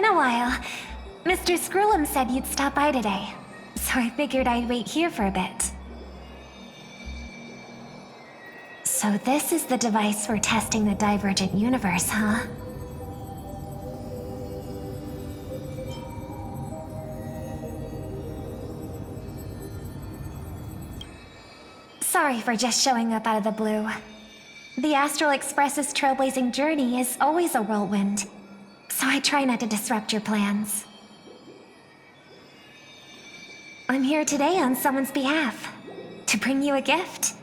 been a while. Mr. Scrollum said you'd stop by today, so I figured I'd wait here for a bit. So this is the device for testing the divergent universe, huh? Sorry for just showing up out of the blue. The Astral Express's trailblazing journey is always a whirlwind, so I try not to disrupt your plans. I'm here today on someone's behalf, to bring you a gift.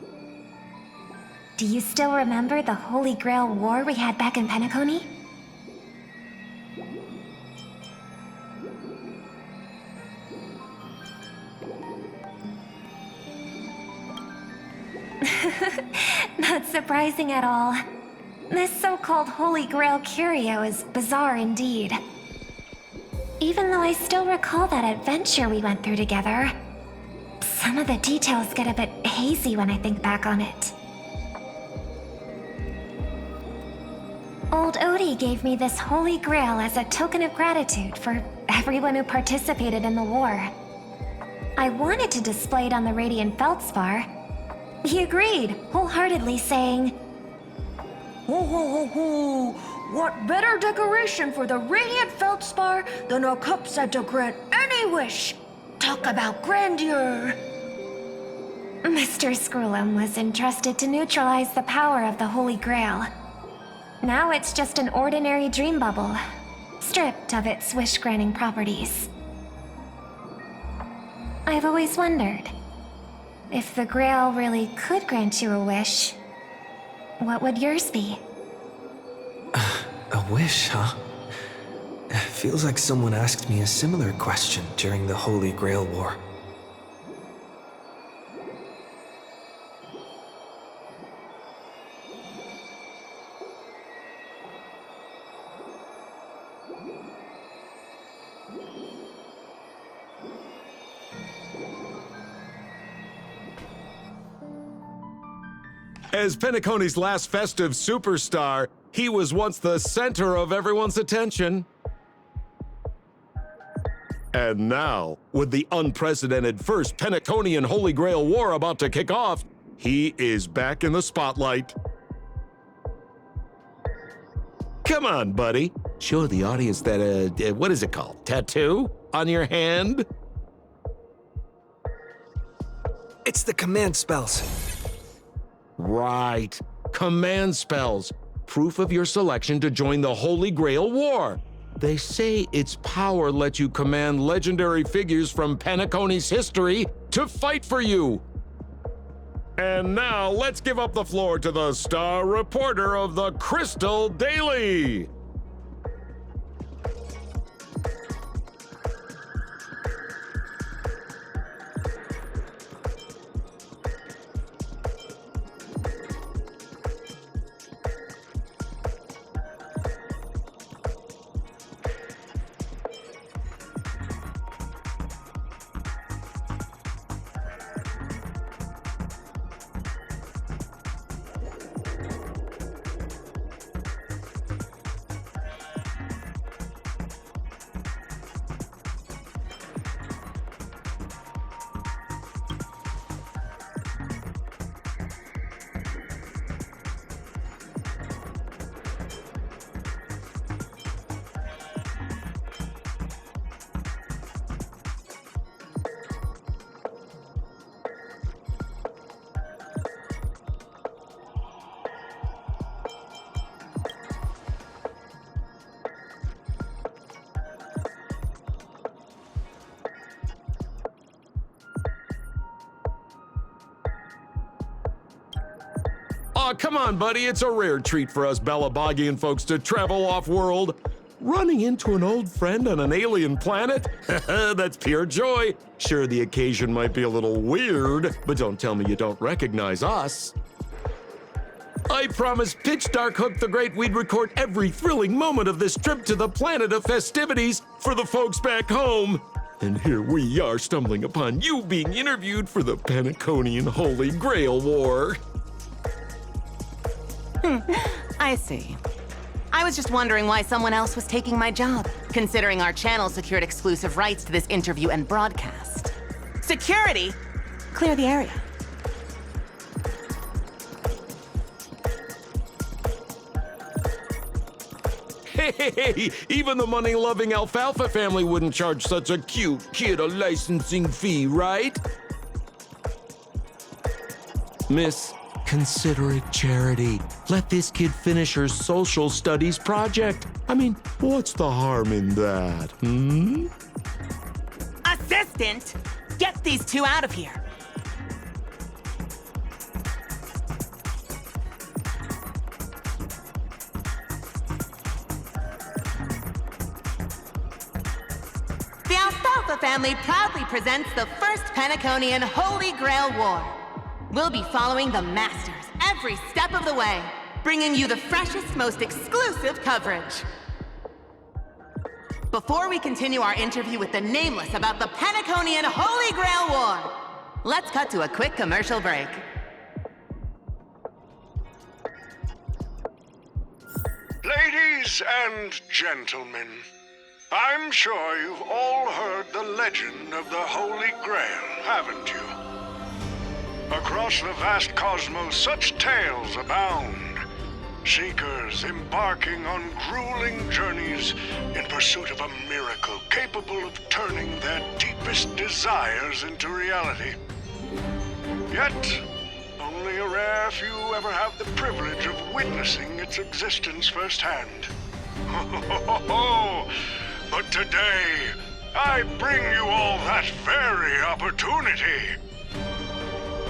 Do you still remember the Holy Grail War we had back in Penacony? Not surprising at all. This so-called Holy Grail curio is bizarre indeed. Even though I still recall that adventure we went through together, some of the details get a bit hazy when I think back on it. Old Odie gave me this Holy Grail as a token of gratitude for everyone who participated in the war. I wanted to display it on the Radiant Feldspar. He agreed, wholeheartedly saying, Ho ho ho ho! What better decoration for the Radiant Feldspar than a cup set to grant any wish? Talk about grandeur! Mr. Scrollum was entrusted to neutralize the power of the Holy Grail. Now it's just an ordinary dream bubble, stripped of its wish-granting properties. I've always wondered, if the Grail really could grant you a wish, what would yours be? A wish, huh? Feels like someone asked me a similar question during the Holy Grail War. As Penacony's last festive superstar, he was once the center of everyone's attention. And now, with the unprecedented first Penaconian Holy Grail War about to kick off, he is back in the spotlight. Come on, buddy. Show the audience that, what is it called? Tattoo on your hand? It's the command spells. Right. Command spells. Proof of your selection to join the Holy Grail War. They say its power lets you command legendary figures from Penacony's history to fight for you. And now let's give up the floor to the star reporter of the Crystal Daily. Aw, come on, buddy. It's a rare treat for us Balabagian folks to travel off-world. Running into an old friend on an alien planet? That's pure joy. Sure, the occasion might be a little weird, but don't tell me you don't recognize us. I promised Pitch Dark Hook the Great we'd record every thrilling moment of this trip to the planet of festivities for the folks back home. And here we are stumbling upon you being interviewed for the Penaconian Holy Grail War. I see. I was just wondering why someone else was taking my job. considering our channel secured exclusive rights to this interview and broadcast. Security, clear the area. Hey, even the money-loving Alfalfa family wouldn't charge such a cute kid a licensing fee, right? Miss, consider it charity. Let this kid finish her social studies project. I mean, what's the harm in that, hmm? Assistant, get these two out of here. The Alfalfa family proudly presents the first Penaconian Holy Grail War. We'll be following the Masters every step of the way, bringing you the freshest, most exclusive coverage. Before we continue our interview with the Nameless about the Penaconian Holy Grail War, let's cut to a quick commercial break. Ladies and gentlemen, I'm sure you've all heard the legend of the Holy Grail, haven't you? Across the vast cosmos, such tales abound. Seekers embarking on grueling journeys in pursuit of a miracle capable of turning their deepest desires into reality. Yet, only a rare few ever have the privilege of witnessing its existence firsthand. But today, I bring you all that very opportunity.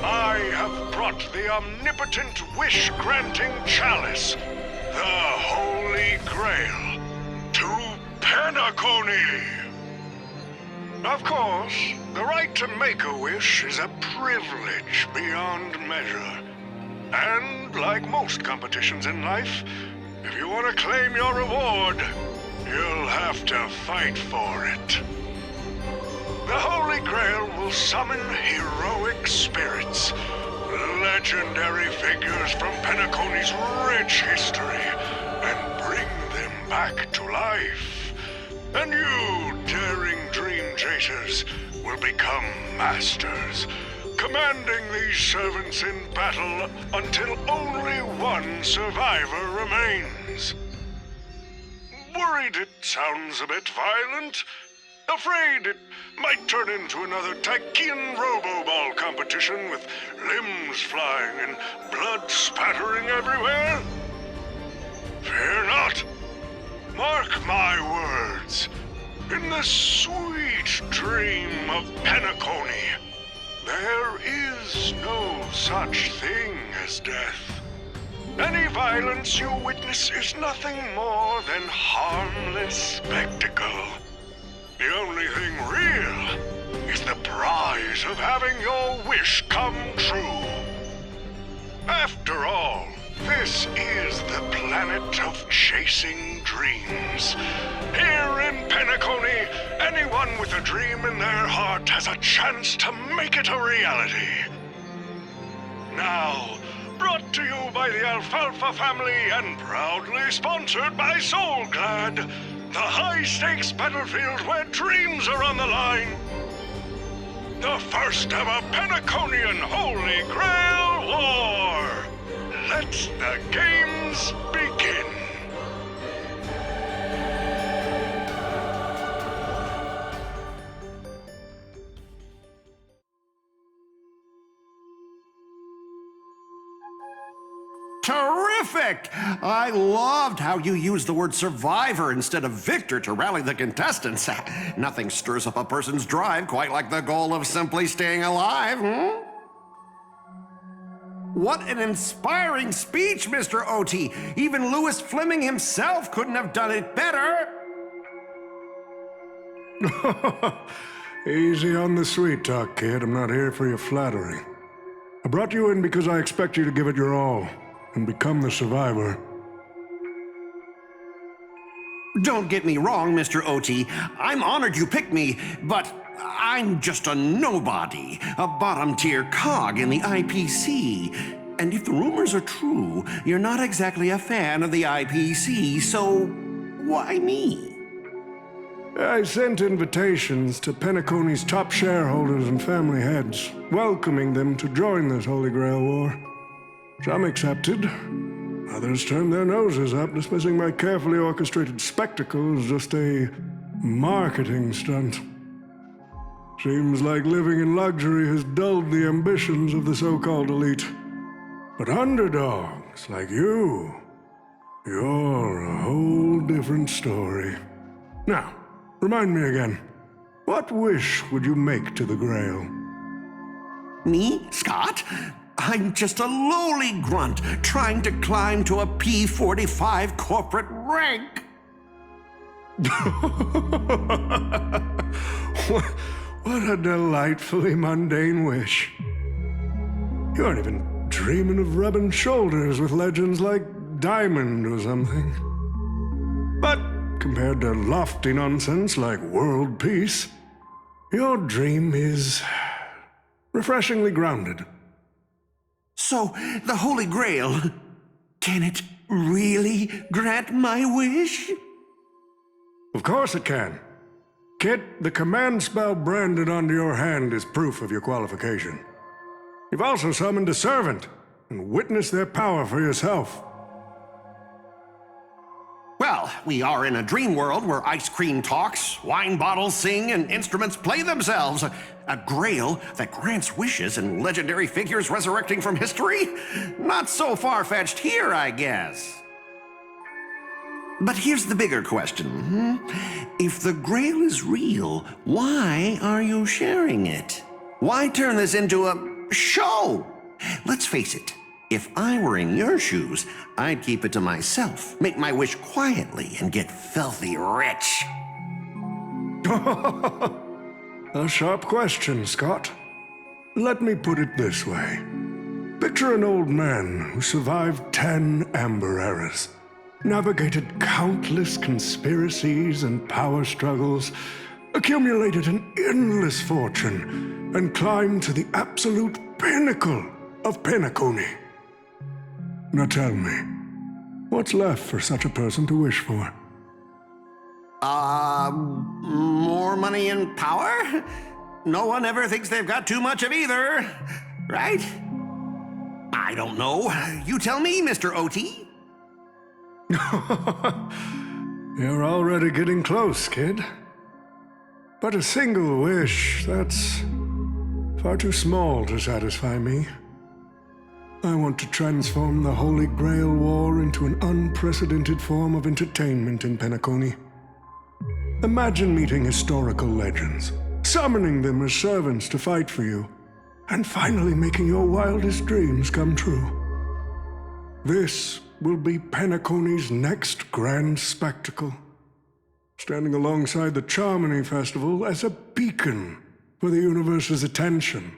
I have brought the omnipotent wish-granting chalice, the Holy Grail, to Penacony. Of course, the right to make a wish is a privilege beyond measure. And like most competitions in life, if you want to claim your reward, you'll have to fight for it. The Holy Grail will summon heroic spirits, legendary figures from Penacony's rich history, and bring them back to life. And you, daring dream chasers, will become masters, commanding these servants in battle until only one survivor remains. Worried it sounds a bit violent? Afraid it might turn into another Tychean Robo-Ball competition with limbs flying and blood spattering everywhere? Fear not. Mark my words. In the sweet dream of Penacony, there is no such thing as death. Any violence you witness is nothing more than harmless spectacle. The only thing real is the prize of having your wish come true. After all, this is the planet of chasing dreams. Here in Penacony, anyone with a dream in their heart has a chance to make it a reality. Now, brought to you by the Alfalfa family and proudly sponsored by Soulglad, the high-stakes battlefield where dreams are on the line. The first ever Penaconian Holy Grail War. Let the games begin. Terrific! I loved how you used the word survivor instead of victor to rally the contestants. Nothing stirs up a person's drive quite like the goal of simply staying alive, hmm? What an inspiring speech, Mr. OT. Even Louis Fleming himself couldn't have done it better. Easy on the sweet talk, kid. I'm not here for your flattery. I brought you in because I expect you to give it your all and become the survivor. Don't get me wrong, Mr. OT. I'm honored you picked me, but I'm just a nobody, a bottom-tier cog in the IPC. And if the rumors are true, you're not exactly a fan of the IPC, so why me? I sent invitations to Penacony's top shareholders and family heads, welcoming them to join this Holy Grail War. Some accepted. Others turned their noses up, dismissing my carefully orchestrated spectacle as just a marketing stunt. Seems like living in luxury has dulled the ambitions of the so-called elite. But underdogs like you're a whole different story. Now, remind me again, what wish would you make to the Grail? Me, Scott? I'm just a lowly grunt trying to climb to a P-45 corporate rank. What a delightfully mundane wish. You aren't even dreaming of rubbing shoulders with legends like Diamond or something. But compared to lofty nonsense like world peace, your dream is refreshingly grounded. So, the Holy Grail, can it really grant my wish? Of course it can. Kit, the command spell branded onto your hand is proof of your qualification. You've also summoned a servant and witnessed their power for yourself. Well, we are in a dream world where ice cream talks, wine bottles sing, and instruments play themselves. A grail that grants wishes and legendary figures resurrecting from history? Not so far-fetched here, I guess. But here's the bigger question. If the grail is real, why are you sharing it? Why turn this into a show? Let's face it. If I were in your shoes, I'd keep it to myself, make my wish quietly, and get filthy rich. A sharp question, Scott. Let me put it this way. Picture an old man who survived 10 Amber Eras, navigated countless conspiracies and power struggles, accumulated an endless fortune, and climbed to the absolute pinnacle of Penacony. Now tell me, what's left for such a person to wish for? More money and power? No one ever thinks they've got too much of either, right? I don't know. You tell me, Mr. OT. You're already getting close, kid. But a single wish, that's far too small to satisfy me. I want to transform the Holy Grail War into an unprecedented form of entertainment in Penacony. Imagine meeting historical legends, summoning them as servants to fight for you, and finally making your wildest dreams come true. This will be Penacony's next grand spectacle, standing alongside the Charmony Festival as a beacon for the universe's attention.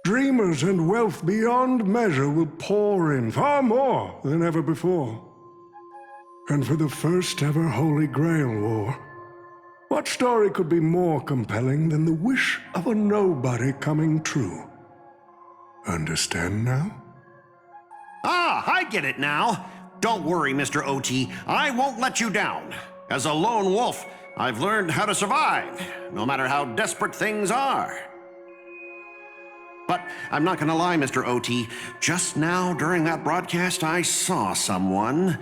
Dreamers and wealth beyond measure will pour in, far more than ever before. And for the first ever Holy Grail War, what story could be more compelling than the wish of a nobody coming true? Understand now? Ah, I get it now. Don't worry, Mr. OT. I won't let you down. As a lone wolf, I've learned how to survive, no matter how desperate things are. But I'm not gonna lie, Mr. OT. Just now, during that broadcast, I saw someone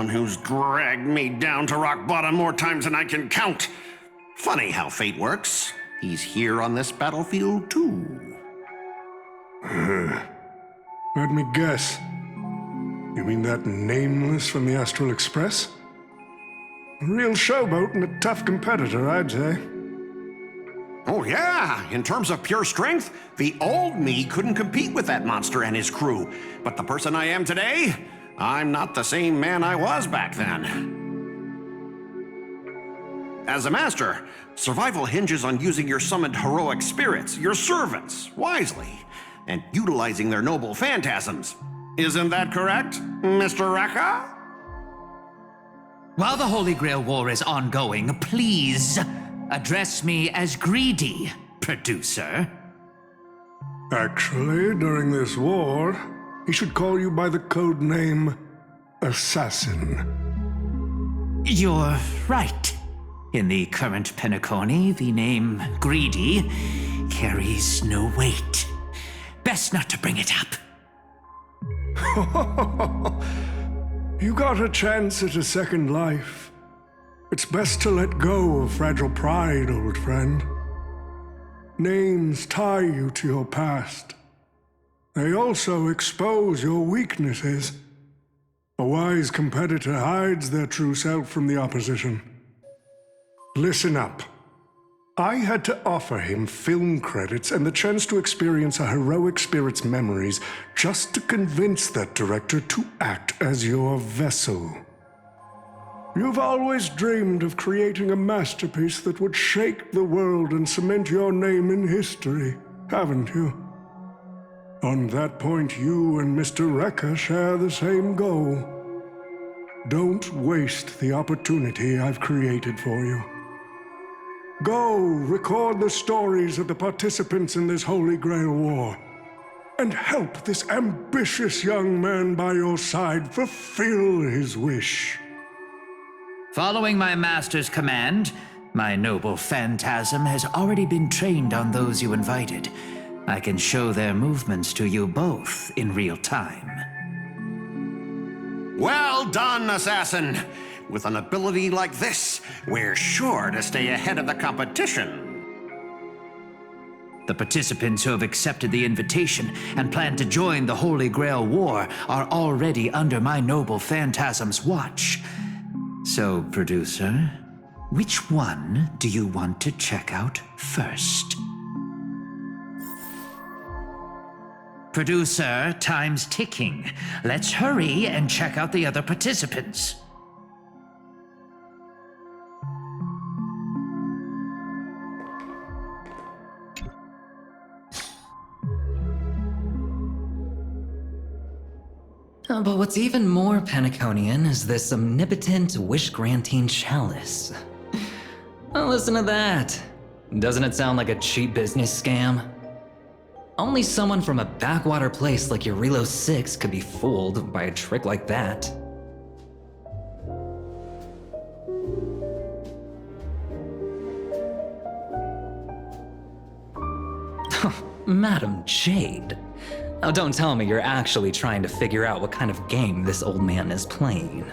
who's dragged me down to rock bottom more times than I can count. Funny how fate works. He's here on this battlefield, too. Let me guess. You mean that Nameless from the Astral Express? A real showboat and a tough competitor, I'd say. Oh, yeah. In terms of pure strength, the old me couldn't compete with that monster and his crew. But the person I am today, I'm not the same man I was back then. As a master, survival hinges on using your summoned heroic spirits, your servants, wisely, and utilizing their noble phantasms. Isn't that correct, Mr. Raka? While the Holy Grail War is ongoing, please address me as greedy, producer. Actually, during this war, he should call you by the code name Assassin. You're right. In the current Penacony, the name Greedy carries no weight. Best not to bring it up. You got a chance at a second life. It's best to let go of fragile pride, old friend. Names tie you to your past. They also expose your weaknesses. A wise competitor hides their true self from the opposition. Listen up. I had to offer him film credits and the chance to experience a heroic spirit's memories just to convince that director to act as your vessel. You've always dreamed of creating a masterpiece that would shake the world and cement your name in history, haven't you? On that point, you and Mr. Rekka share the same goal. Don't waste the opportunity I've created for you. Go record the stories of the participants in this Holy Grail War, and help this ambitious young man by your side fulfill his wish. Following my master's command, my noble phantasm has already been trained on those you invited. I can show their movements to you both in real time. Well done, assassin! With an ability like this, we're sure to stay ahead of the competition. The participants who have accepted the invitation and plan to join the Holy Grail War are already under my noble phantasm's watch. So, producer, which one do you want to check out first? Producer, time's ticking. Let's hurry and check out the other participants. But what's even more Penaconian is this omnipotent wish-granting chalice. Oh, listen to that. Doesn't it sound like a cheap business scam? Only someone from a backwater place like Eurilo 6 could be fooled by a trick like that. Madam Jade. Oh, don't tell me you're actually trying to figure out what kind of game this old man is playing.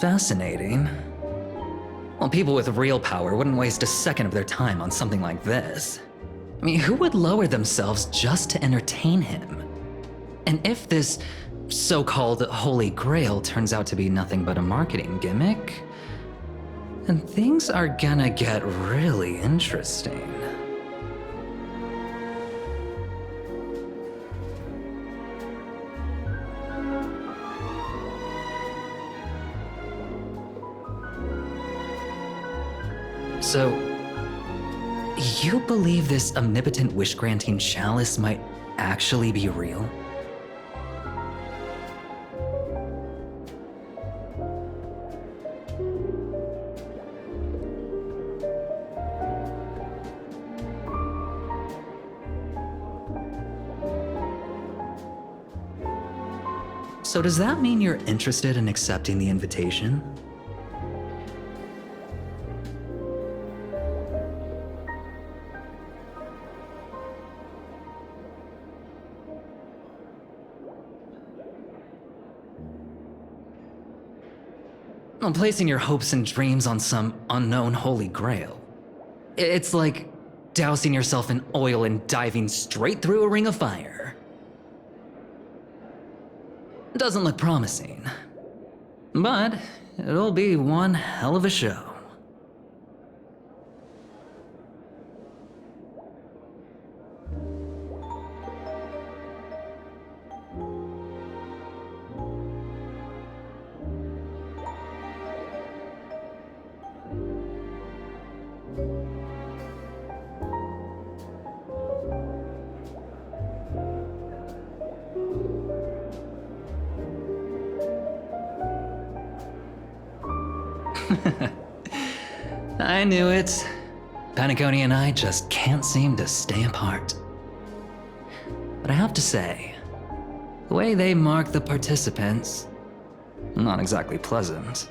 Fascinating. Well, people with real power wouldn't waste a second of their time on something like this. I mean, who would lower themselves just to entertain him? And if this so-called Holy Grail turns out to be nothing but a marketing gimmick, then things are gonna get really interesting. So, you believe this omnipotent wish-granting chalice might actually be real? So does that mean you're interested in accepting the invitation? Well, placing your hopes and dreams on some unknown holy grail. It's like dousing yourself in oil and diving straight through a ring of fire. Doesn't look promising, but it'll be one hell of a show. I knew it. Penacony and I just can't seem to stay apart. But I have to say, the way they mark the participants, not exactly pleasant.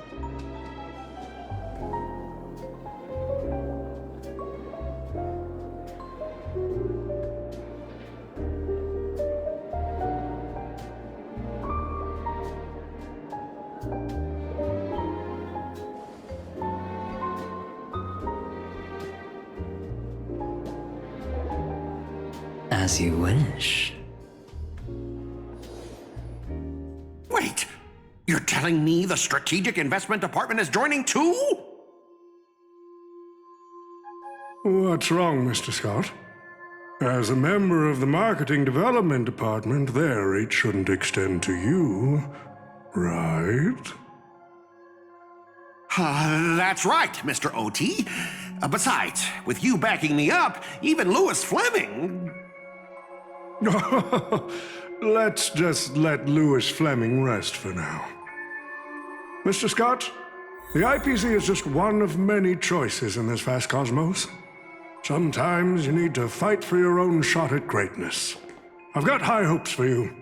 As you wish. Wait, you're telling me the Strategic Investment Department is joining too? What's wrong, Mr. Scott? As a member of the Marketing Development Department, their reach shouldn't extend to you, right? That's right, Mr. OT. Besides, with you backing me up, even Louis Fleming... Let's just let Louis Fleming rest for now. Mr. Scott, the IPC is just one of many choices in this vast cosmos. Sometimes you need to fight for your own shot at greatness. I've got high hopes for you.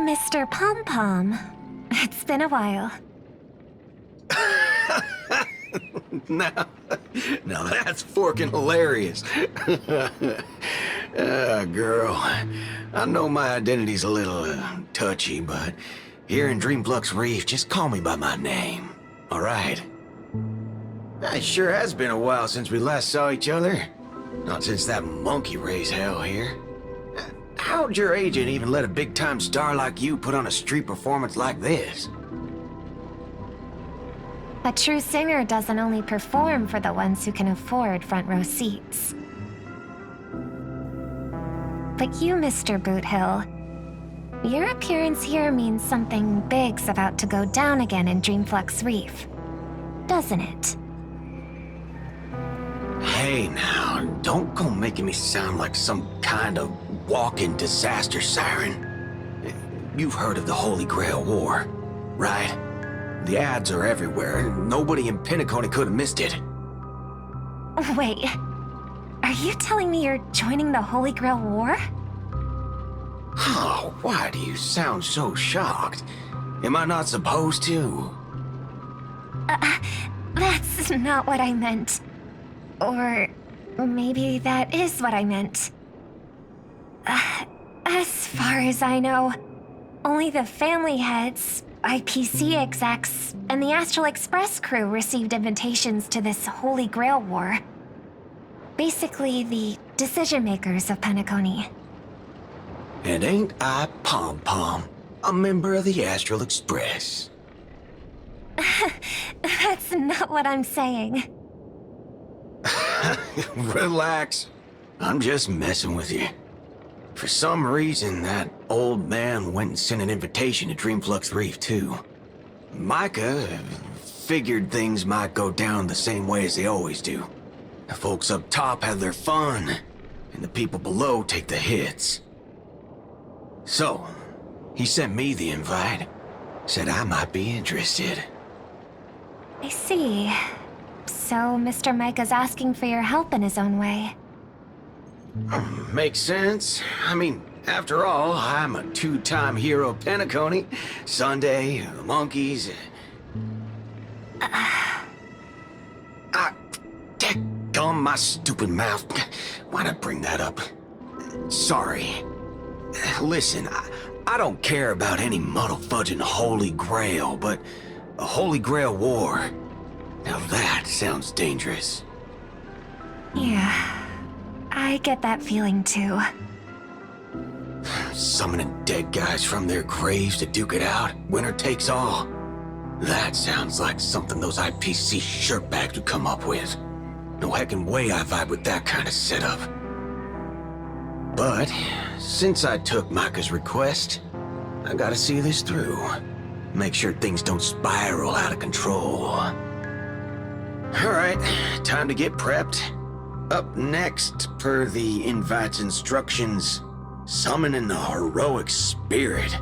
Mr. Pom Pom, it's been a while. Now that's forking hilarious. Girl, I know my identity's a little touchy, but here in Dreamflux Reef, just call me by my name, all right? It sure has been a while since we last saw each other. Not since that monkey raised hell here. How'd your agent even let a big-time star like you put on a street performance like this? A true singer doesn't only perform for the ones who can afford front row seats. But you, Mr. Boothill, your appearance here means something big's about to go down again in Dreamflux Reef, doesn't it? Hey now, don't go making me sound like some kind of walking disaster siren. You've heard of the Holy Grail War, right? The ads are everywhere, and nobody in Penacony could have missed it. Wait, are you telling me you're joining the Holy Grail War? Oh, why do you sound so shocked? Am I not supposed to? That's not what I meant. Or maybe that is what I meant. As far as I know, only the family heads, IPC execs, and the Astral Express crew received invitations to this Holy Grail War. Basically, the decision-makers of Penacony. And ain't I Pom Pom, a member of the Astral Express? That's not what I'm saying. Relax. I'm just messing with you. For some reason, that old man went and sent an invitation to Dreamflux Reef, too. Micah figured things might go down the same way as they always do. The folks up top have their fun, and the people below take the hits. So, he sent me the invite. Said I might be interested. I see. So Mr. Micah's asking for your help in his own way. Makes sense. I mean, after all, I'm a two-time hero of Penacony. Sunday, the monkeys. Dadgum my stupid mouth. Why'd I bring that up? Sorry. Listen, I don't care about any muddle-fudging Holy Grail, but a Holy Grail War. Now that sounds dangerous. Yeah. I get that feeling too. Summoning dead guys from their graves to duke it out, winner takes all. That sounds like something those IPC shirtbags would come up with. No heckin' way I vibe with that kind of setup. But, since I took Micah's request, I gotta see this through. Make sure things don't spiral out of control. Alright, time to get prepped. Up next, per the invite's instructions, summoning the heroic spirit.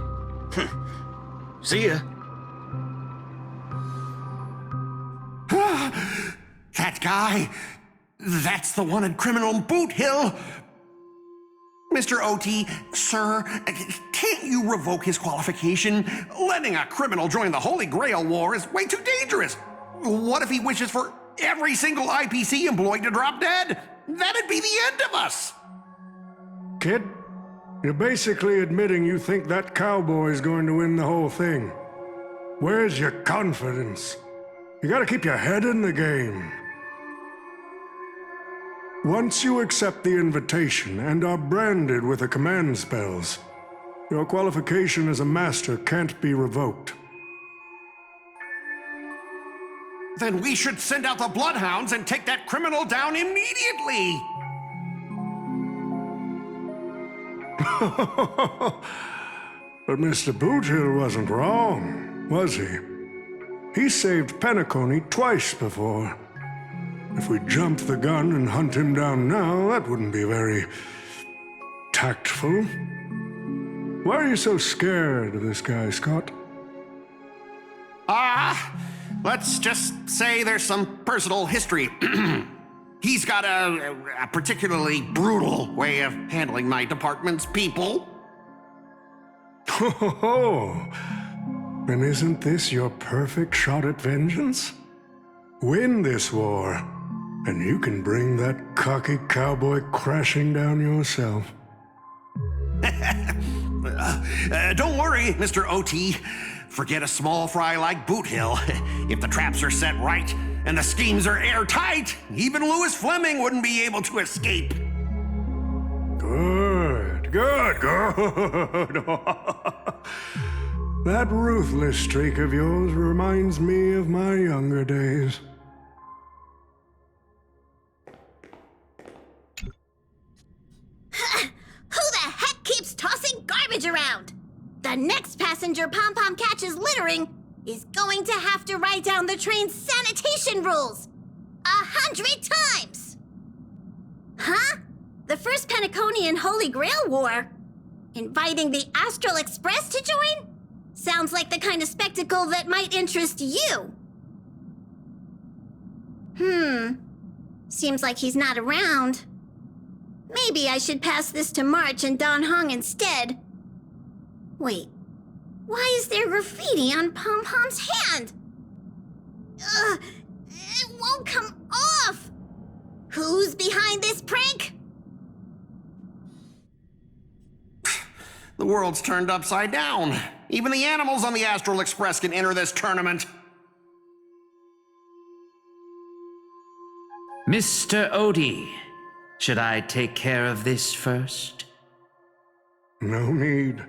See ya. That guy, that's the one in Criminal Boot Hill. Mr. OT, sir, can't you revoke his qualification? Letting a criminal join the Holy Grail War is way too dangerous. What if he wishes for every single IPC employee to drop dead? That'd be the end of us. Kid, you're basically admitting you think that cowboy is going to win the whole thing. Where's your confidence? You gotta keep your head in the game. Once you accept the invitation and are branded with the command spells, your qualification as a master can't be revoked. Then we should send out the Bloodhounds and take that criminal down immediately. But Mr. Boothill wasn't wrong, was he? He saved Penacony twice before. If we jump the gun and hunt him down now, that wouldn't be very tactful. Why are you so scared of this guy, Scott? Let's just say there's some personal history. He's got a particularly brutal way of handling my department's people. Oh, then isn't this your perfect shot at vengeance? Win this war, and you can bring that cocky cowboy crashing down yourself. Don't worry, Mr. OT. Forget a small fry like Boot Hill. If the traps are set right and the schemes are airtight, even Louis Fleming wouldn't be able to escape. Good. That ruthless streak of yours reminds me of my younger days. Who the heck keeps tossing garbage around? The next passenger Pom-Pom catches littering is going to have to write down the train's sanitation rules 100 times! Huh? The First Penaconian Holy Grail War? Inviting the Astral Express to join? Sounds like the kind of spectacle that might interest you. Seems like he's not around. Maybe I should pass this to March and Don Hong instead. Wait, why is there graffiti on Pom-Pom's hand? Ugh, it won't come off! Who's behind this prank? The world's turned upside down. Even the animals on the Astral Express can enter this tournament. Mr. Odie, should I take care of this first? No need.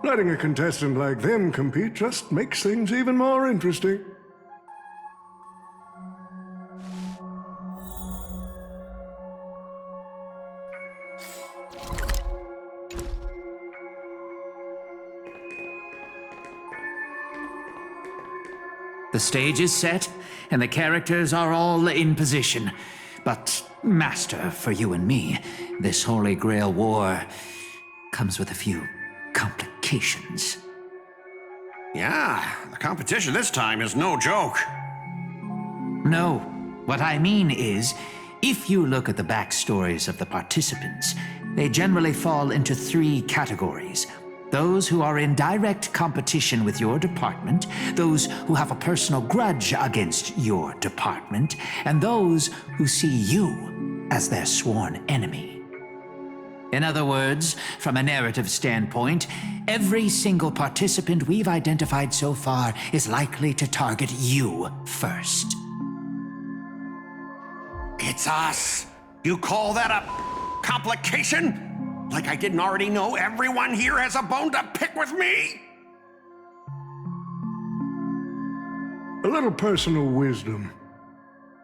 Letting a contestant like them compete just makes things even more interesting. The stage is set, and the characters are all in position. But, Master, for you and me, this Holy Grail War comes with a few complications. Yeah, the competition this time is no joke. No, what I mean is, if you look at the backstories of the participants, they generally fall into 3 categories. Those who are in direct competition with your department, those who have a personal grudge against your department, and those who see you as their sworn enemy. In other words, from a narrative standpoint, every single participant we've identified so far is likely to target you first. It's us. You call that a complication? Like I didn't already know everyone here has a bone to pick with me? A little personal wisdom.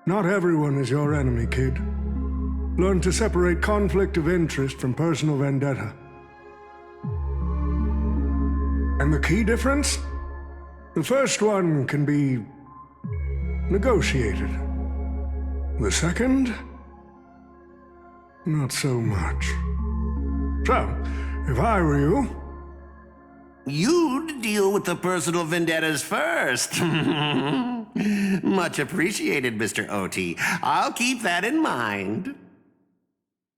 Not everyone is your enemy, kid. Learn to separate conflict of interest from personal vendetta. And the key difference? The first one can be negotiated. The second? Not so much. So, if I were you, you'd deal with the personal vendettas first. Much appreciated, Mr. Oti. I'll keep that in mind.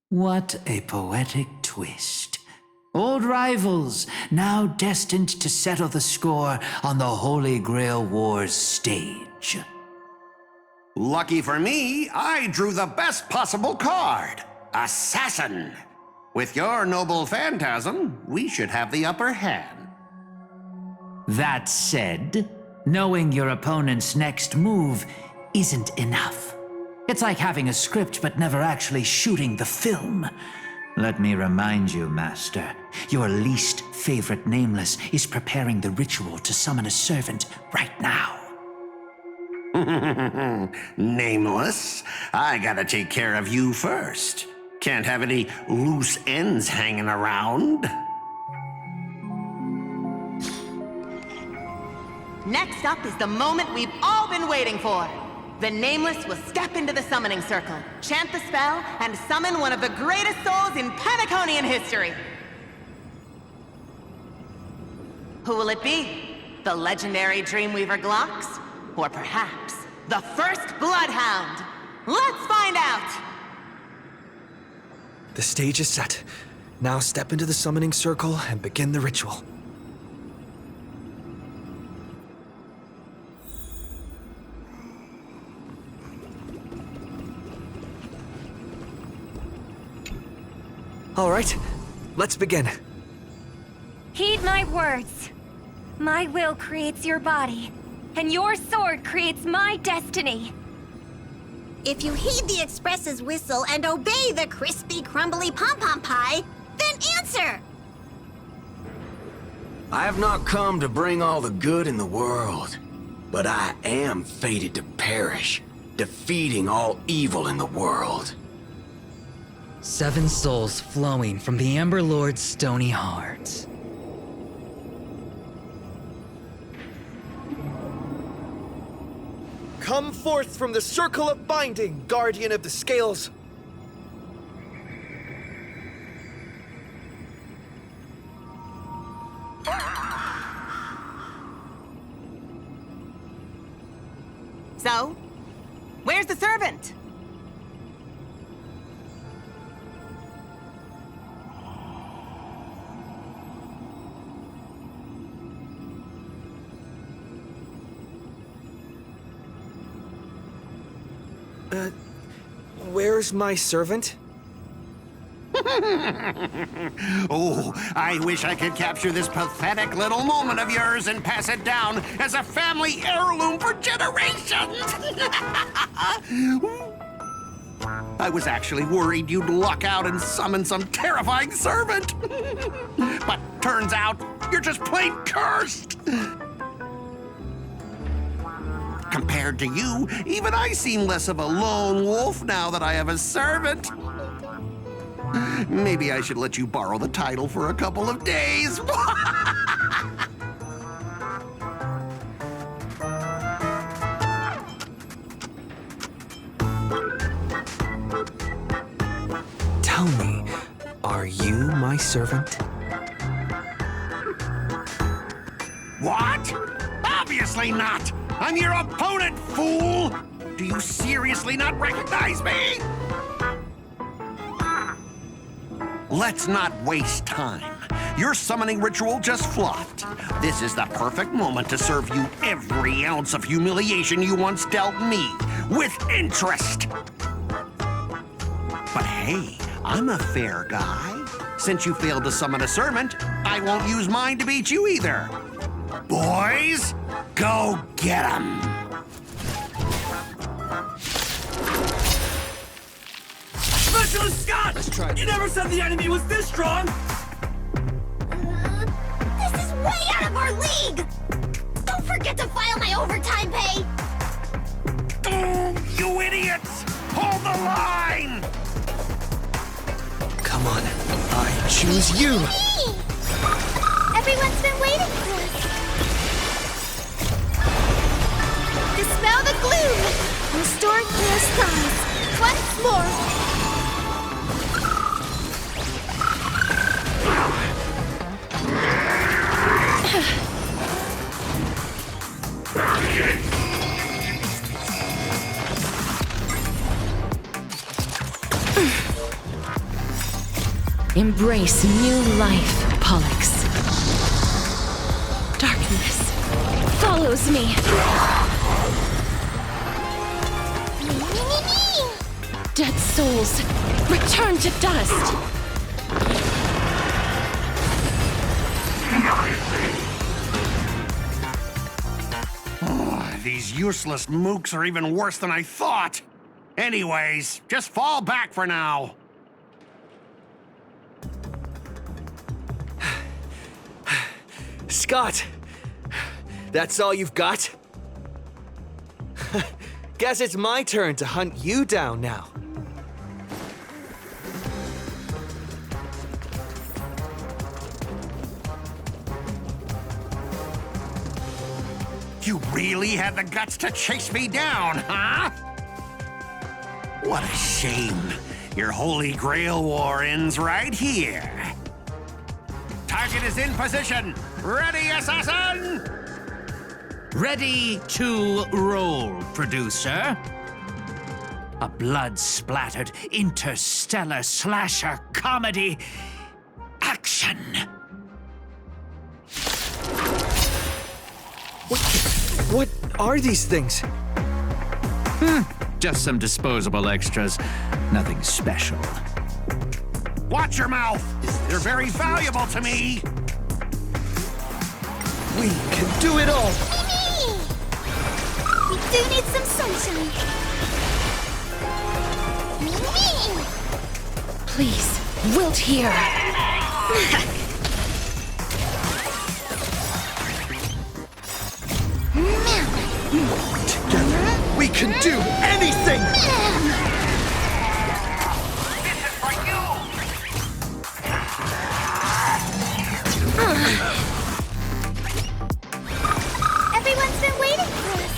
What a poetic twist. Old rivals, now destined to settle the score on the Holy Grail Wars stage. Lucky for me, I drew the best possible card. Assassin. With your noble phantasm, we should have the upper hand. That said, knowing your opponent's next move isn't enough. It's like having a script but never actually shooting the film. Let me remind you, Master, your least favorite Nameless is preparing the ritual to summon a servant right now. Nameless, I gotta take care of you first. Can't have any loose ends hanging around. Next up is the moment we've all been waiting for. The Nameless will step into the summoning circle, chant the spell, and summon one of the greatest souls in Penaconian history. Who will it be? The legendary Dreamweaver Glocks? Or perhaps the first Bloodhound? Let's find out! The stage is set. Now step into the summoning circle and begin the ritual. All right, let's begin. Heed my words. My will creates your body, and your sword creates my destiny. If you heed the Express's whistle and obey the crispy, crumbly pom-pom pie, then answer! I have not come to bring all the good in the world, but I am fated to perish, defeating all evil in the world. 7 souls flowing from the Ember Lord's stony heart. Come forth from the circle of binding, guardian of the scales. So, where's the servant? Where's my servant? Oh, I wish I could capture this pathetic little moment of yours and pass it down as a family heirloom for generations. I was actually worried you'd luck out and summon some terrifying servant. But turns out you're just plain cursed. Compared to you, even I seem less of a lone wolf now that I have a servant. Maybe I should let you borrow the title for a couple of days. Tell me, are you my servant? What? Obviously not! I'm your opponent, fool! Do you seriously not recognize me? Let's not waste time. Your summoning ritual just flopped. This is the perfect moment to serve you every ounce of humiliation you once dealt me, with interest. But hey, I'm a fair guy. Since you failed to summon a servant, I won't use mine to beat you either. Boys, go get 'em! Specialist Scott! Let's try this. You never said the enemy was this strong! This is way out of our league! Don't forget to file my overtime pay! You idiots! Hold the line! Come on, I choose you! Everyone's been waiting for us! Dispel the gloom! Restore clear skies! Once more! Embrace new life, Pollux. Darkness follows me. Dead souls, return to dust. These useless mooks are even worse than I thought. Anyways, just fall back for now. Scott! That's all you've got? Guess it's my turn to hunt you down now. You really had the guts to chase me down, huh? What a shame. Your Holy Grail War ends right here. Target is in position. Ready, assassin? Ready to roll, producer. A blood-splattered interstellar slasher comedy. Action! What are these things? Just some disposable extras. Nothing special. Watch your mouth. They're very valuable to me. We can do it all! We do need some sunshine. Please, wilt here. Together, we can do anything! Everyone's been waiting for us.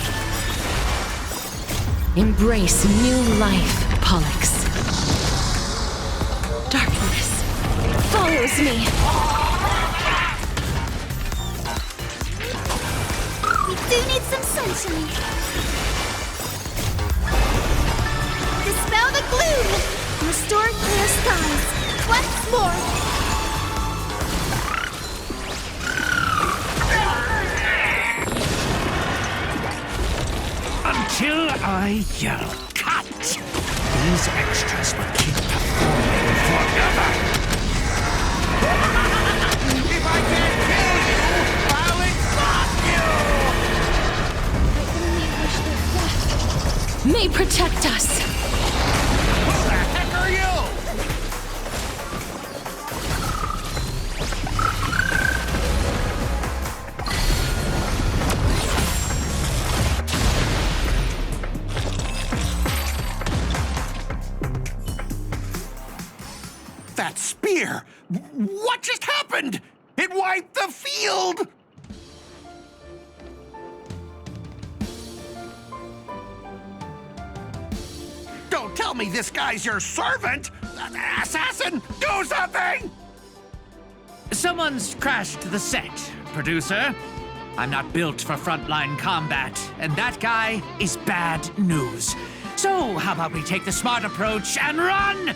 Embrace new life, Pollux. Darkness follows me. We do need some sunshine. Dispel the gloom. Restore clear skies. Once more. Until I yell, cut! These extras will keep performing forever! If I can't kill you, I'll exhaust you! May protect us. Who the heck are you? That spear! What just happened? It wiped the field! Don't tell me this guy's your servant! Assassin, do something! Someone's crashed the set, producer. I'm not built for frontline combat, and that guy is bad news. So, how about we take the smart approach and run?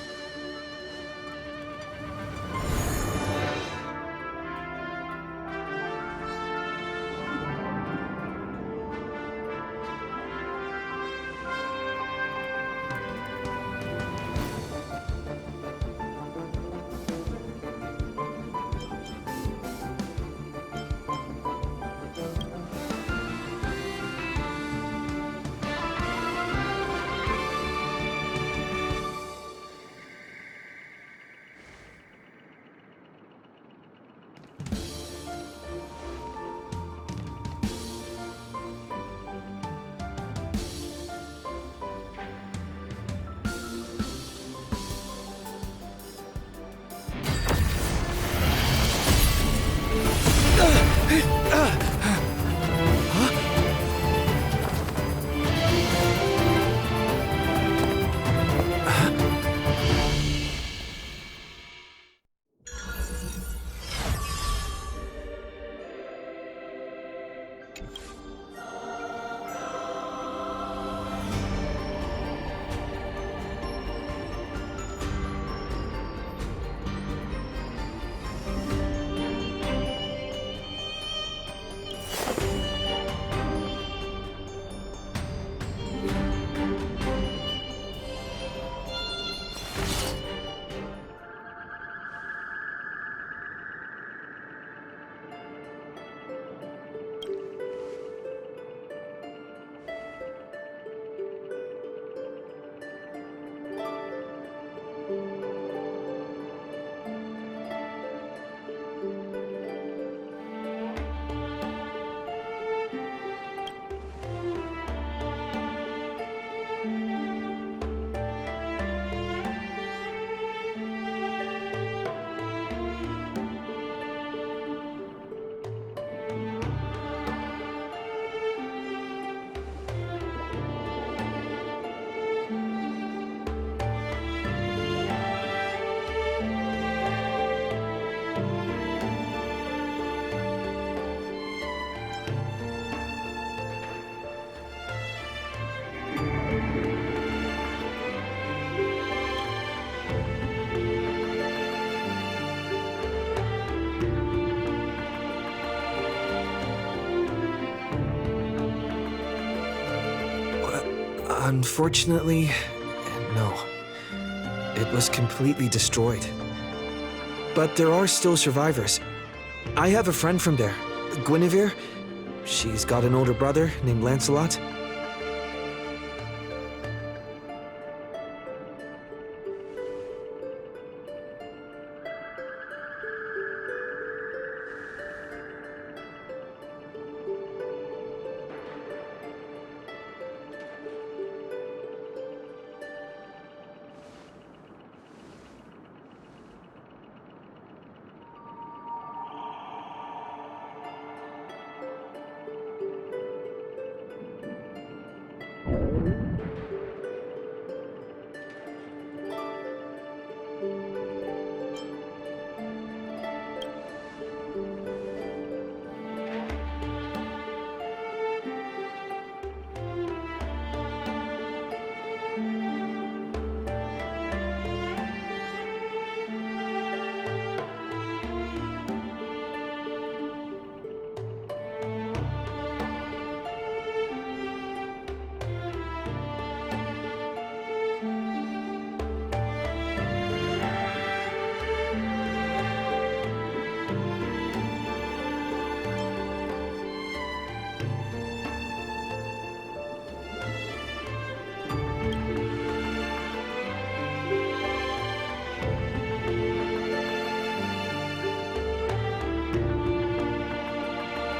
Unfortunately, no. It was completely destroyed. But there are still survivors. I have a friend from there, Guinevere. She's got an older brother named Lancelot.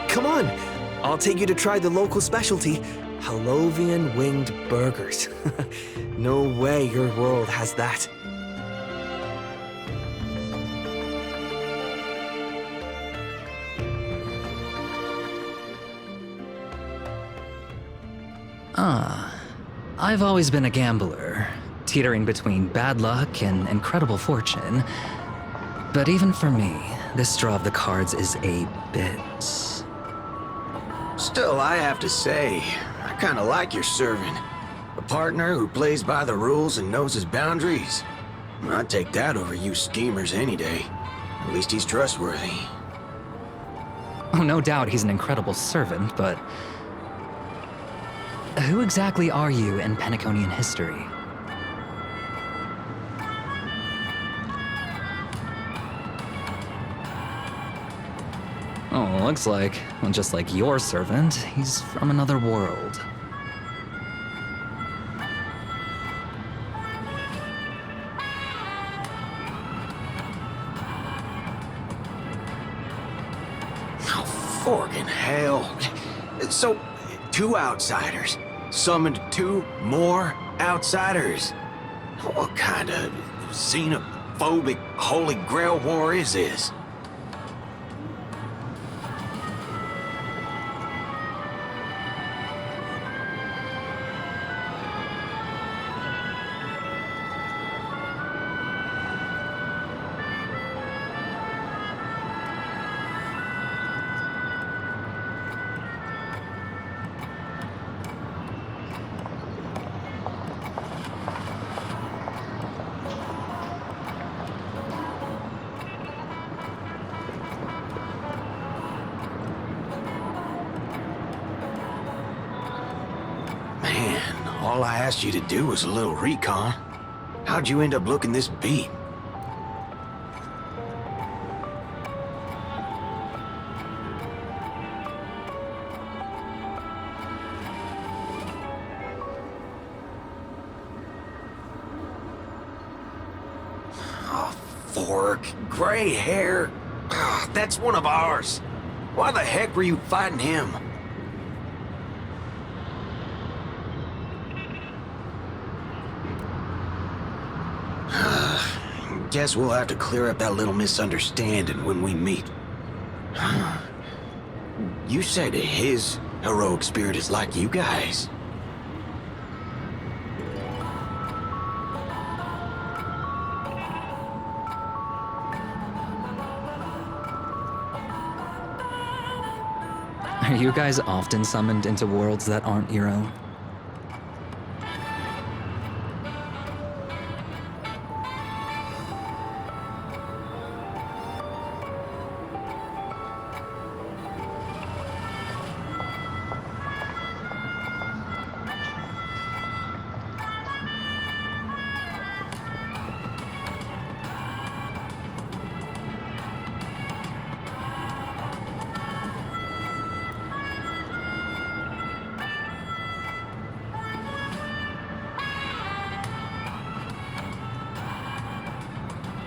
Come on, I'll take you to try the local specialty, Halovian winged burgers. No way your world has that. I've always been a gambler, teetering between bad luck and incredible fortune. But even for me, this draw of the cards is a bit... Still, I have to say, I kinda like your servant. A partner who plays by the rules and knows his boundaries. I'd take that over you schemers any day. At least he's trustworthy. Oh, no doubt he's an incredible servant, but... who exactly are you in Penaconian history? Oh, looks like, well, just like your servant, he's from another world. Oh, forkin' hell. So, 2 outsiders summoned 2 more outsiders. What kind of xenophobic Holy Grail war is this? All I asked you to do was a little recon. How'd you end up looking this beat? Oh, fork. Gray hair. Ugh, that's one of ours. Why the heck were you fighting him? Guess we'll have to clear up that little misunderstanding when we meet. You said his heroic spirit is like you guys. Are you guys often summoned into worlds that aren't your own?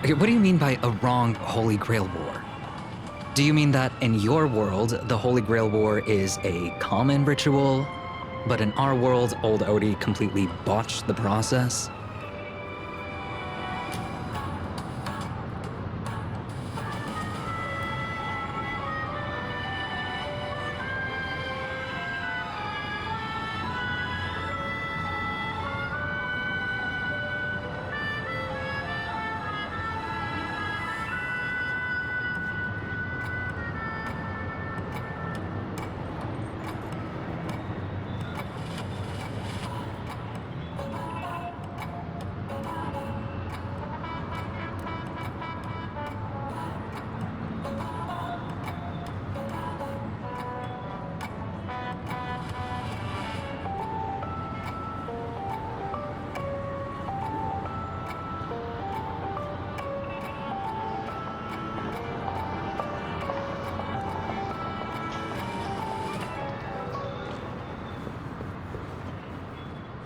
Okay, what do you mean by a wrong Holy Grail War? Do you mean that in your world, the Holy Grail War is a common ritual, but in our world, old Odie completely botched the process?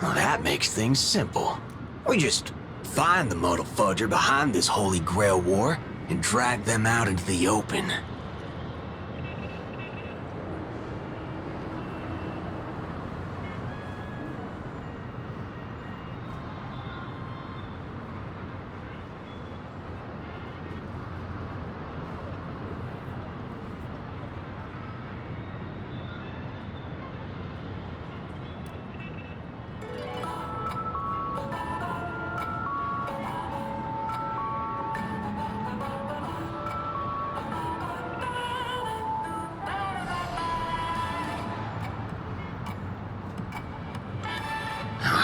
Well, that makes things simple. We just find the Muddle Fudger behind this Holy Grail War and drag them out into the open.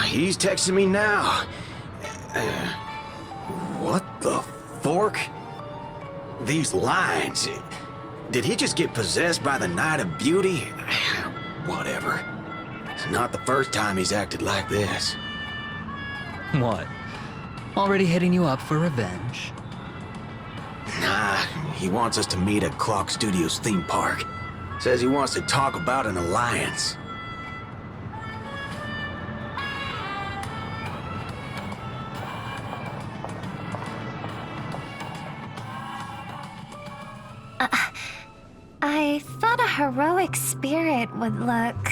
He's texting me now. What the fork? These lines. Did he just get possessed by the Night of Beauty? Whatever. It's not the first time he's acted like this. What? Already hitting you up for revenge? Nah, he wants us to meet at Clock Studios theme park. Says he wants to talk about an alliance. I thought a heroic spirit would look...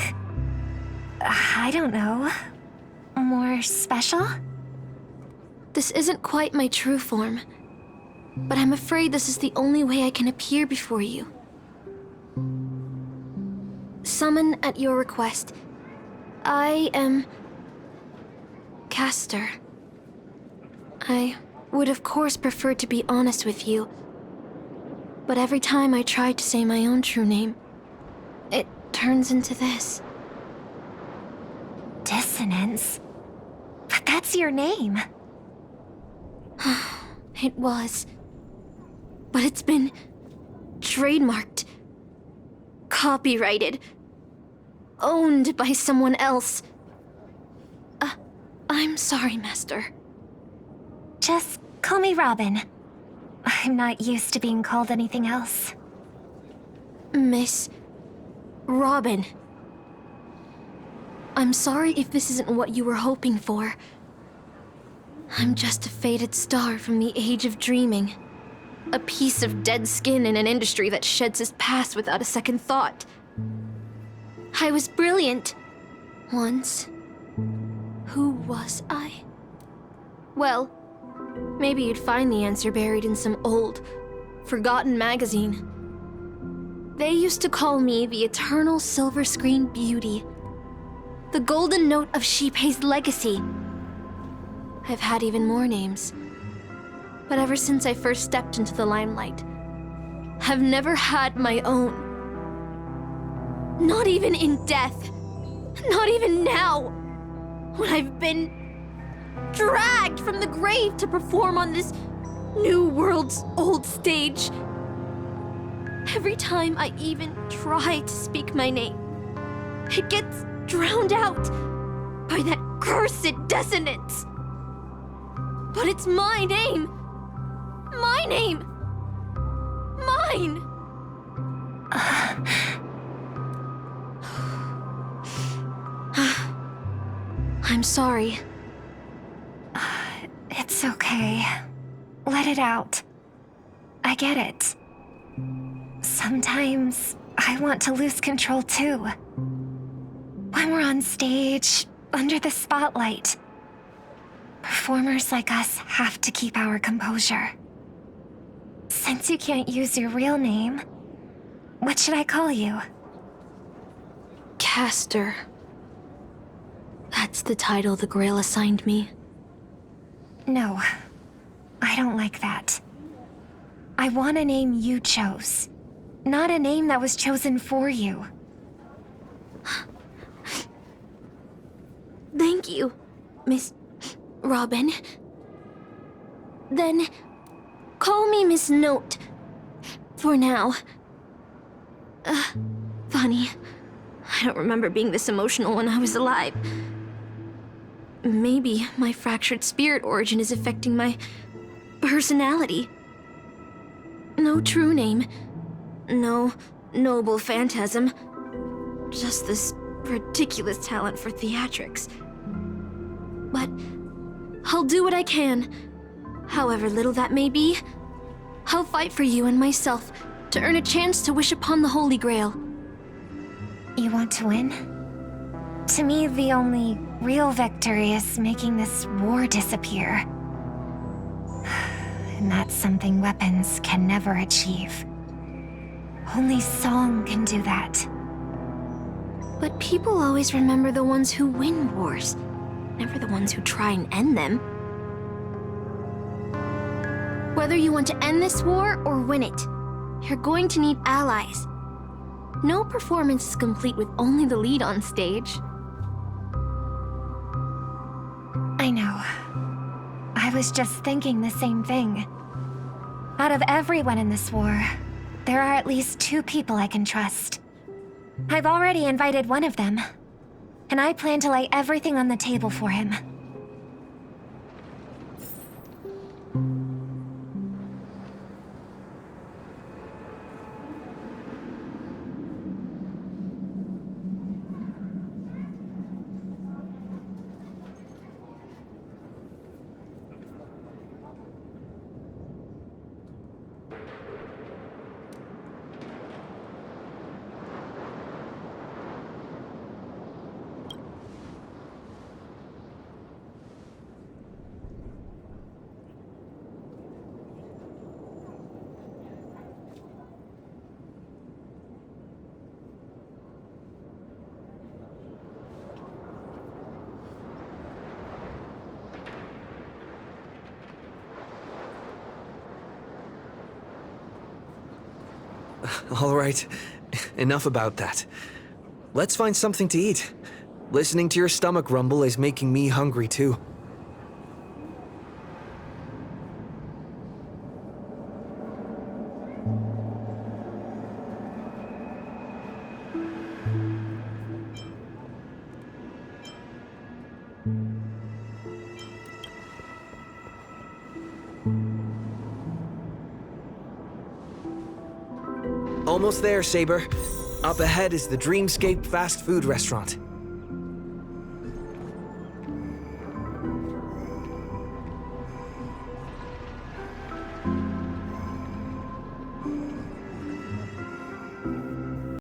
I don't know... more special? This isn't quite my true form, but I'm afraid this is the only way I can appear before you. Summon at your request. I am... Castor. I would of course prefer to be honest with you, but every time I try to say my own true name, it turns into this. Dissonance? But that's your name. It was. But it's been trademarked, copyrighted, owned by someone else. I'm sorry, Master. Just call me Robin. I'm not used to being called anything else. Miss Robin. I'm sorry if this isn't what you were hoping for. I'm just a faded star from the age of dreaming. A piece of dead skin in an industry that sheds his past without a second thought. I was brilliant. Once. Who was I? Well, maybe you'd find the answer buried in some old, forgotten magazine. They used to call me the Eternal Silver Screen Beauty. The Golden Note of Shipei's legacy. I've had even more names. But ever since I first stepped into the limelight, I've never had my own. Not even in death. Not even now. When I've been dragged from the grave to perform on this new world's old stage. Every time I even try to speak my name, it gets drowned out by that cursed dissonance. But it's my name. My name. Mine. I'm sorry. It's okay. let it out. I get it. Sometimes I want to lose control too. When we're on stage, under the spotlight, performers like us have to keep our composure. Since you can't use your real name, what should I call you? Castor. That's the title the Grail assigned me. No, I don't like that. I want a name you chose, not a name that was chosen for you. Thank you, Miss Robin. Then, call me Miss Note. For now. Funny. I don't remember being this emotional when I was alive. Maybe my fractured spirit origin is affecting my personality. No true name. No noble phantasm. Just this ridiculous talent for theatrics. But I'll do what I can. However little that may be, I'll fight for you and myself to earn a chance to wish upon the Holy Grail. You want to win? To me, the only real victory is making this war disappear. And that's something weapons can never achieve. Only song can do that. But people always remember the ones who win wars, never the ones who try and end them. Whether you want to end this war or win it, you're going to need allies. No performance is complete with only the lead on stage. I know. I was just thinking the same thing. Out of everyone in this war, there are at least 2 people I can trust. I've already invited one of them, and I plan to lay everything on the table for him. All right, enough about that. Let's find something to eat. Listening to your stomach rumble is making me hungry too. Almost there, Saber. Up ahead is the Dreamscape fast food restaurant.